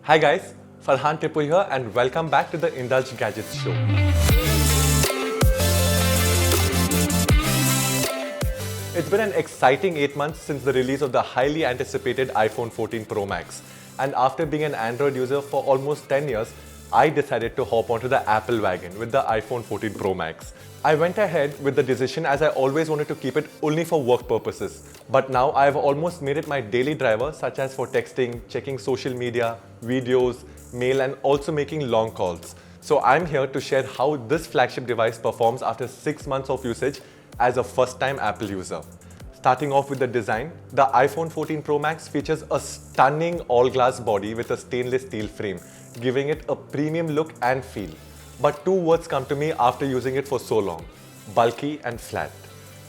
Hi guys, Farhan Tipu here and welcome back to the Indulge Gadgets show. It's been an exciting 8 months since the release of the highly anticipated iPhone 14 Pro Max. And after being an Android user for almost 10 years, I decided to hop onto the Apple wagon with the iPhone 14 Pro Max. I went ahead with the decision as I always wanted to keep it only for work purposes. But now I've almost made it my daily driver, such as for texting, checking social media, videos, mail and also making long calls. So I'm here to share how this flagship device performs after 6 months of usage as a first-time Apple user. Starting off with the design, the iPhone 14 Pro Max features a stunning all-glass body with a stainless steel frame, giving it a premium look and feel. But two words come to me after using it for so long: bulky and flat.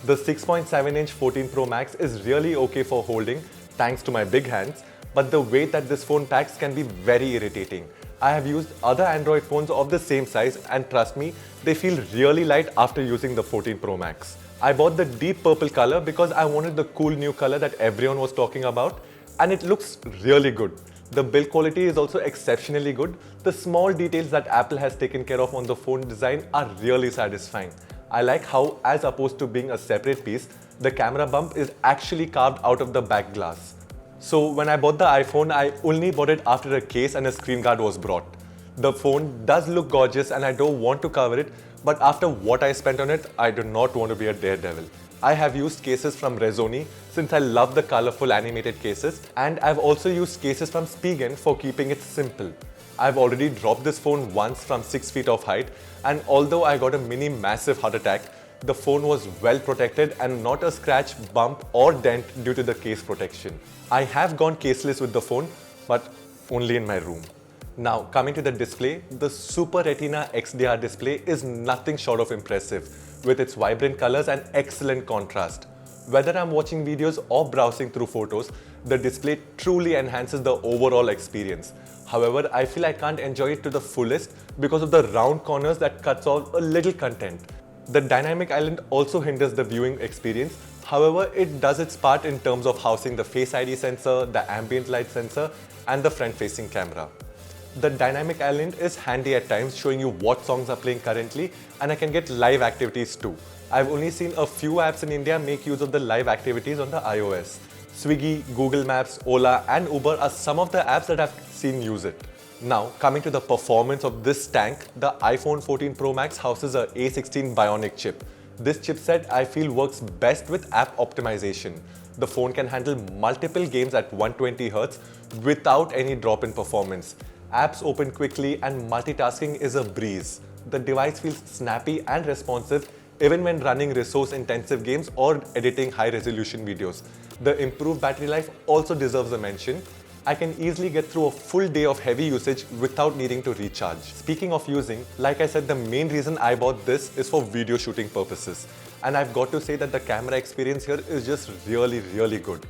The 6.7-inch 14 Pro Max is really okay for holding thanks to my big hands, but the weight that this phone packs can be very irritating. I have used other Android phones of the same size and trust me, they feel really light after using the 14 Pro Max. I bought the deep purple color because I wanted the cool new color that everyone was talking about, and it looks really good. The build quality is also exceptionally good. The small details that Apple has taken care of on the phone design are really satisfying. I like how, as opposed to being a separate piece, the camera bump is actually carved out of the back glass. So when I bought the iPhone, I only bought it after a case and a screen guard was brought. The phone does look gorgeous and I don't want to cover it, but after what I spent on it, I do not want to be a daredevil. I have used cases from Rezoni since I love the colorful animated cases, and I've also used cases from Spigen for keeping it simple. I've already dropped this phone once from 6 feet of height, and although I got a mini massive heart attack, the phone was well protected and not a scratch, bump or dent due to the case protection. I have gone caseless with the phone, but only in my room. Now coming to the display, the Super Retina XDR display is nothing short of impressive with its vibrant colors and excellent contrast. Whether I'm watching videos or browsing through photos, the display truly enhances the overall experience. However, I feel I can't enjoy it to the fullest because of the round corners that cuts off a little content. The dynamic island also hinders the viewing experience. However, it does its part in terms of housing the Face ID sensor, the ambient light sensor, and the front-facing camera. The dynamic island is handy at times, showing you what songs are playing currently, and I can get live activities too. I've only seen a few apps in India make use of the live activities on the iOS. Swiggy, Google Maps, Ola, and Uber are some of the apps that I've seen use it. Now, coming to the performance of this tank, the iPhone 14 Pro Max houses a A16 Bionic chip. This chipset I feel works best with app optimization. The phone can handle multiple games at 120Hz without any drop in performance. Apps open quickly and multitasking is a breeze. The device feels snappy and responsive even when running resource-intensive games or editing high-resolution videos. The improved battery life also deserves a mention. I can easily get through a full day of heavy usage without needing to recharge. Speaking of using, like I said, the main reason I bought this is for video shooting purposes. And I've got to say that the camera experience here is just really good.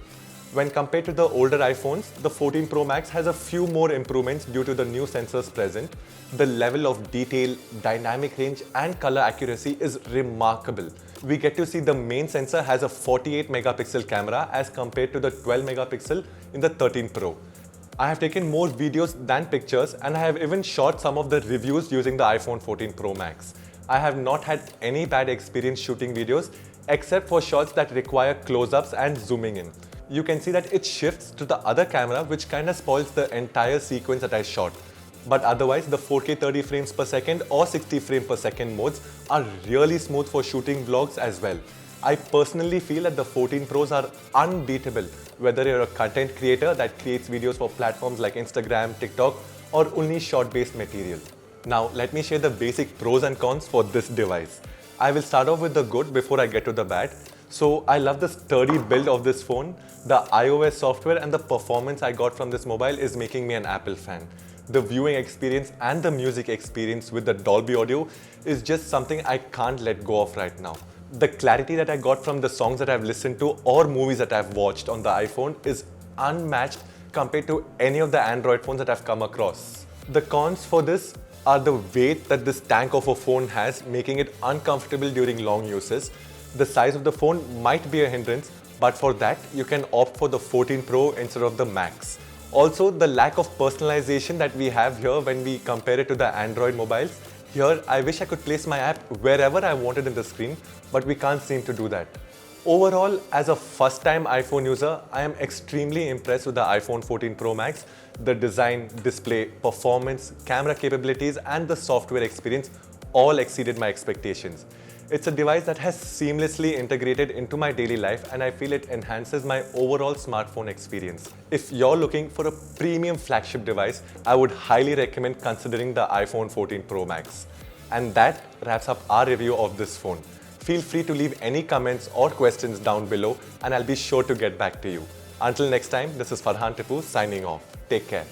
When compared to the older iPhones, the 14 Pro Max has a few more improvements due to the new sensors present. The level of detail, dynamic range and color accuracy is remarkable. We get to see the main sensor has a 48 megapixel camera as compared to the 12 megapixel in the 13 Pro. I have taken more videos than pictures and I have even shot some of the reviews using the iPhone 14 Pro Max. I have not had any bad experience shooting videos except for shots that require close-ups and zooming in. You can see that it shifts to the other camera, which kinda spoils the entire sequence that I shot. But otherwise, the 4K 30 frames per second or 60 frames per second modes are really smooth for shooting vlogs as well. I personally feel that the 14 Pros are unbeatable, whether you're a content creator that creates videos for platforms like Instagram, TikTok, or only short-based material. Now, let me share the basic pros and cons for this device. I will start off with the good before I get to the bad. So I love the sturdy build of this phone. The iOS software and the performance I got from this mobile is making me an Apple fan. The viewing experience and the music experience with the Dolby Audio is just something I can't let go of right now. The clarity that I got from the songs that I've listened to or movies that I've watched on the iPhone is unmatched compared to any of the Android phones that I've come across. The cons for this are the weight that this tank of a phone has, making it uncomfortable during long uses. The size of the phone might be a hindrance, but for that, you can opt for the 14 Pro instead of the Max. Also, the lack of personalization that we have here when we compare it to the Android mobiles. Here, I wish I could place my app wherever I wanted in the screen, but we can't seem to do that. Overall, as a first-time iPhone user, I am extremely impressed with the iPhone 14 Pro Max. The design, display, performance, camera capabilities, and the software experience all exceeded my expectations. It's a device that has seamlessly integrated into my daily life, and I feel it enhances my overall smartphone experience. If you're looking for a premium flagship device, I would highly recommend considering the iPhone 14 Pro Max. And that wraps up our review of this phone. Feel free to leave any comments or questions down below, and I'll be sure to get back to you. Until next time, this is Farhan Tipu signing off. Take care.